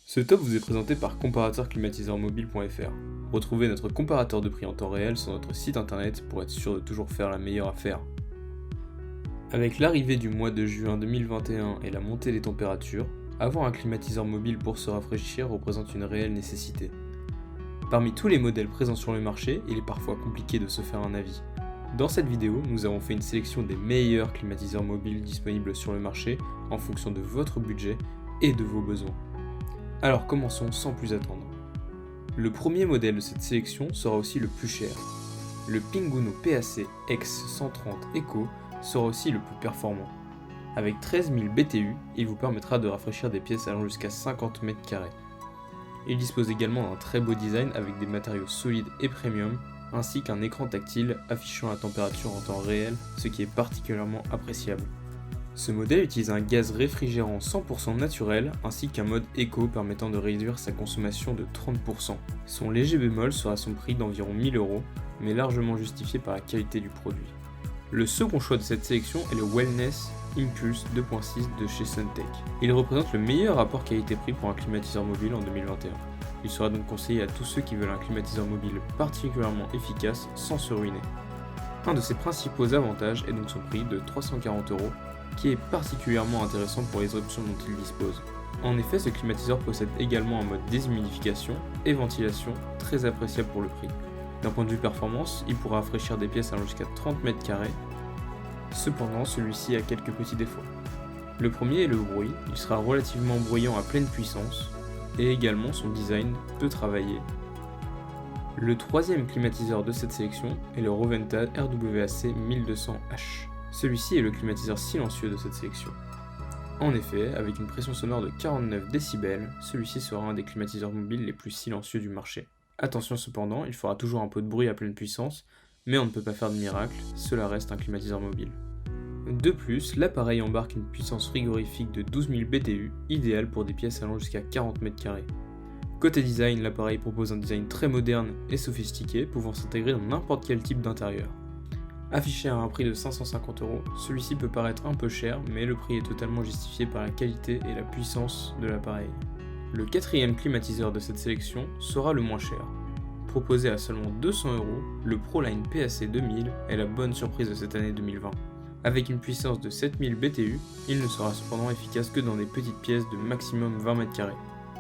Ce top vous est présenté par comparateurclimatiseurmobile.fr. Retrouvez notre comparateur de prix en temps réel sur notre site internet pour être sûr de toujours faire la meilleure affaire. Avec l'arrivée du mois de juin 2021 et la montée des températures, avoir un climatiseur mobile pour se rafraîchir représente une réelle nécessité. Parmi tous les modèles présents sur le marché, il est parfois compliqué de se faire un avis. Dans cette vidéo, nous avons fait une sélection des meilleurs climatiseurs mobiles disponibles sur le marché en fonction de votre budget et de vos besoins. Alors commençons sans plus attendre. Le premier modèle de cette sélection sera aussi le plus cher. Le Pinguno PAC X130 Eco sera aussi le plus performant. Avec 13 000 BTU, il vous permettra de rafraîchir des pièces allant jusqu'à 50 m². Il dispose également d'un très beau design avec des matériaux solides et premium, ainsi qu'un écran tactile affichant la température en temps réel, ce qui est particulièrement appréciable. Ce modèle utilise un gaz réfrigérant 100% naturel ainsi qu'un mode éco permettant de réduire sa consommation de 30%. Son léger bémol sera son prix d'environ 1 000 €, mais largement justifié par la qualité du produit. Le second choix de cette sélection est le Wellness Impulse 2.6 de chez Suntech. Il représente le meilleur rapport qualité-prix pour un climatiseur mobile en 2021. Il sera donc conseillé à tous ceux qui veulent un climatiseur mobile particulièrement efficace sans se ruiner. Un de ses principaux avantages est donc son prix de 340 €, qui est particulièrement intéressant pour les options dont il dispose. En effet, ce climatiseur possède également un mode déshumidification et ventilation très appréciable pour le prix. D'un point de vue performance, il pourra rafraîchir des pièces allant jusqu'à 30 m². Cependant, celui-ci a quelques petits défauts. Le premier est le bruit, il sera relativement bruyant à pleine puissance, et également son design peu travaillé. Le troisième climatiseur de cette sélection est le Roventa RWAC 1200H. Celui-ci est le climatiseur silencieux de cette sélection. En effet, avec une pression sonore de 49 décibels, celui-ci sera un des climatiseurs mobiles les plus silencieux du marché. Attention cependant, il fera toujours un peu de bruit à pleine puissance, mais on ne peut pas faire de miracle, cela reste un climatiseur mobile. De plus, l'appareil embarque une puissance frigorifique de 12 000 BTU, idéale pour des pièces allant jusqu'à 40 m². Côté design, l'appareil propose un design très moderne et sophistiqué, pouvant s'intégrer dans n'importe quel type d'intérieur. Affiché à un prix de 550 €, celui-ci peut paraître un peu cher, mais le prix est totalement justifié par la qualité et la puissance de l'appareil. Le quatrième climatiseur de cette sélection sera le moins cher. Proposé à seulement 200 €, le ProLine PAC 2000 est la bonne surprise de cette année 2020. Avec une puissance de 7000 BTU, il ne sera cependant efficace que dans des petites pièces de maximum 20 m².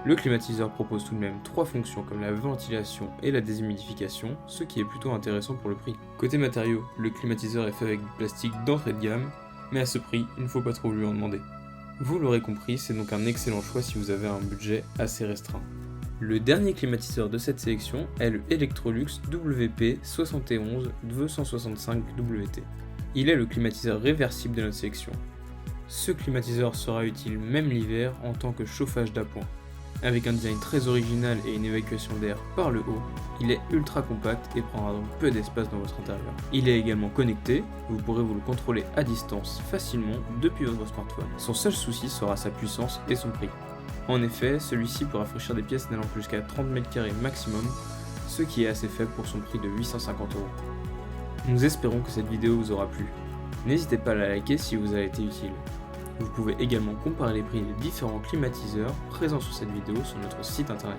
Le climatiseur propose tout de même 3 fonctions comme la ventilation et la déshumidification, ce qui est plutôt intéressant pour le prix. Côté matériaux, le climatiseur est fait avec du plastique d'entrée de gamme, mais à ce prix, il ne faut pas trop lui en demander. Vous l'aurez compris, c'est donc un excellent choix si vous avez un budget assez restreint. Le dernier climatiseur de cette sélection est le Electrolux WP71 265WT. Il est le climatiseur réversible de notre sélection. Ce climatiseur sera utile même l'hiver en tant que chauffage d'appoint. Avec un design très original et une évacuation d'air par le haut, il est ultra compact et prendra donc peu d'espace dans votre intérieur. Il est également connecté, vous pourrez vous le contrôler à distance facilement depuis votre smartphone. Son seul souci sera sa puissance et son prix. En effet, celui-ci peut rafraîchir des pièces n'allant jusqu'à 30 m² maximum, ce qui est assez faible pour son prix de 850 €. Nous espérons que cette vidéo vous aura plu. N'hésitez pas à la liker si vous a été utile. Vous pouvez également comparer les prix des différents climatiseurs présents sur cette vidéo sur notre site internet.